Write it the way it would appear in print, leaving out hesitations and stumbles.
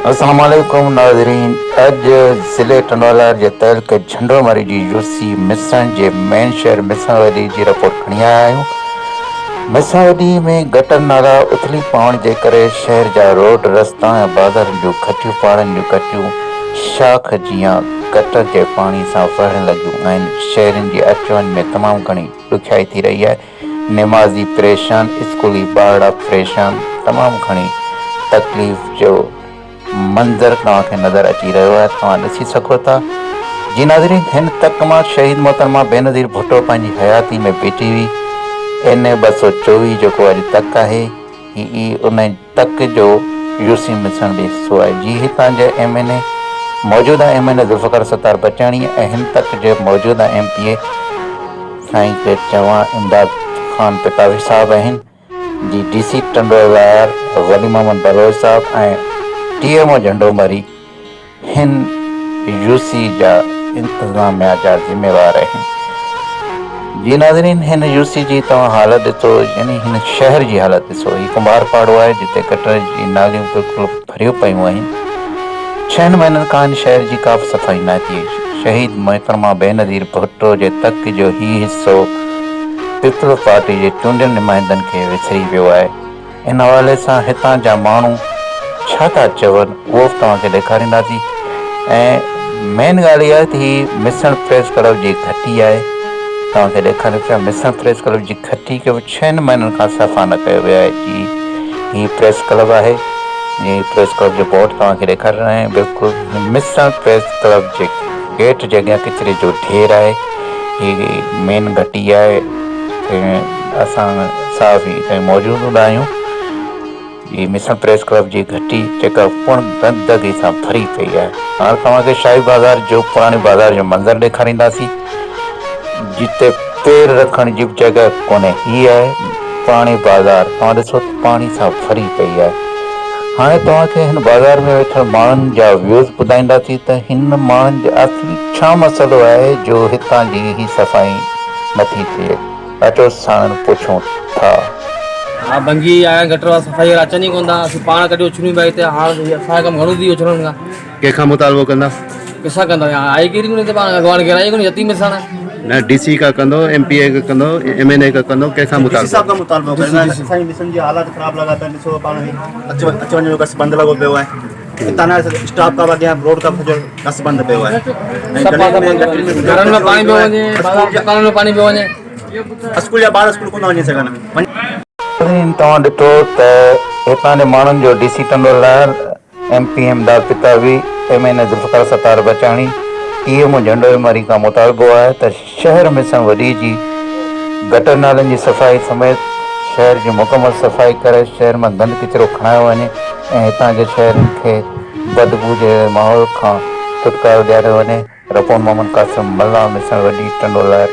अस्सलाम वालेकुम नाज़रीन। अॼु ज़िले टंडवाला जे तहलके झंडोमरी जी यूसी मिसण जे मेन शहर मिसणवली जी रिपोर्ट खणी आया आहियूं। मिसणवली में गटर नाला उथली पवण जे करे शहर जा रोड रस्ता ऐं बाज़ारनि जूं घटियूं पाड़नि जूं घटियूं शाख जीअं गटर जे पाणी सां वहण लॻियूं आहिनि। शहरनि जी अच वञ में तमामु घणी ॾुखियाई थी रही आहे। नमाज़ी परेशान, स्कूली ॿार परेशान, तमामु घणी तकलीफ़ जो मंज़र तव्हांखे नज़र अची रहियो आहे, तव्हां ॾिसी सघो था। जी नाज़रीन, हिन तक मां शहीद मोहतरमा बेनज़ीर भुट्टो पंहिंजी हयाती में बीठी हुई। NA-224 जेको अॼु तक आहे, ही उन तक जो यूसी मिसण जो हिसो आहे। जी हितां जे MNA मौजूदा MNA ज़ुल्फ़िकार सत्तार बचाणी ऐं हिन तक जे मौजूदा MPA साईं के चवां इमदाद ख़ान पितावी साहब आहिनि। जी DC टंडवाला वली मोहम्मद बलोच साहब ऐं TMO झंडोमरी हिन यूसी जा इंतज़ामिया जा ज़िम्मेवार आहिनि। जी नाज़रीन, हिन यूसी जी तव्हां हालत ॾिसो, यानी हिन शहर जी हालत ॾिसो। हीउ कुंभार पाड़ो आहे जिते गटर जी नालियूं बिल्कुलु भरियूं पियूं आहिनि। 6 महीननि खां हिन शहर जी का बि सफ़ाई न थी। शहीद मोहतरमा बेनज़ीर भुट्टो जे तक जो हीउ हिसो पीपल्स पार्टी जे चूंडियल नुमाइंदनि खे विसरी वियो आहे। इन हवाले सां हितां जा माण्हू छा था चवनि उहो बि तव्हांखे ॾेखारींदासीं। ऐं मेन ॻाल्हि इहा आहे त हीअ मिसण प्रेस क्लब जी घटी आहे। तव्हांखे ॾेखारियो पिया मिसण प्रेस क्लब जी घटी खे 6 महीननि खां सफ़ा न कयो वियो आहे। जी हीअ प्रेस क्लब आहे। हीअ प्रेस क्लब जो बोर्ड तव्हांखे ॾेखारे रहिया आहियूं। बिल्कुलु मिसण प्रेस क्लब जे गेट जे अॻियां किचिरे जो ढेर आहे। हीअ मेन घटी आहे। असां साफ़ ई मौजूदु हूंदा आहियूं। ये मिसण प्रेस क्लब जी घटी जेका पूर्ण गंदगी सां भरी पई आहे। हाणे तव्हांखे शाही बाज़ार जो पुराणे बाज़ार जो मंज़र ॾेखारींदासीं जिते पेर रखण जी बि जॻह कोन्हे। हीअ आहे पुराणी बाज़ार। तव्हां ॾिसो पाणी सां भरी पई आहे। हाणे तव्हांखे हिन बाज़ार में वेठल माण्हुनि जा व्यूज़ ॿुधाईंदासीं त हिन माण्हुनि जो असली छा मसइलो आहे जो हितां जी ही सफ़ाई नथी थिए। अचो साण पुछूं था। हाँ बंगी आया गटर वाला सफाई वारा अचनि ई कोन था। असीं पाण कॾहिं उछलूं पिया हिते। हाणे असांजो कमु घणो थी उछलण खां। कंहिंखां मुतालबो कंदा? कंहिंसां कंदा? आई कहिड़ी कोन्हे पाण अॻवान गिराई कोन्हे यतीम मिसाण न DC का कंदो, MPA का कंदो, MNA का कंदो, कंहिंखां DC साहब का मुतालबो? मुतालबो करना है। साईं मिशन जी हालत ख़राब लगा था। ॾिसो पाण अच वञ जो बस बंद लॻो पियो आहे। हितां न स्टाफ का अॻियां रोड का बस बंद पियो आहे। घरनि में पाणी पियो वञे, दुकाननि में पाणी पियो वञे। स्कूल जा ॿार स्कूल कोन था वञी सघनि। तव्हां ॾिठो त हितां जे माण्हुनि जो DC टंडवाला MP इमदाद पितावी, MNA ज़ुल्फ़िकार सत्तार बचाणी, TMO झंडोमरी का मुतालबो आहे त शहर मिसणवली जी गटर नालनि जी सफ़ाई समेत शहर जी मुकमल सफ़ाई करे शहर में गंद किचिरो खणायो वञे ऐं हितां जे शहरनि खे बदबू जे माहौल खां छुटकारो ॾियारियो वञे। रपोन मोहम्मद कासिम मल्ला, मिसणवली टंडवाला।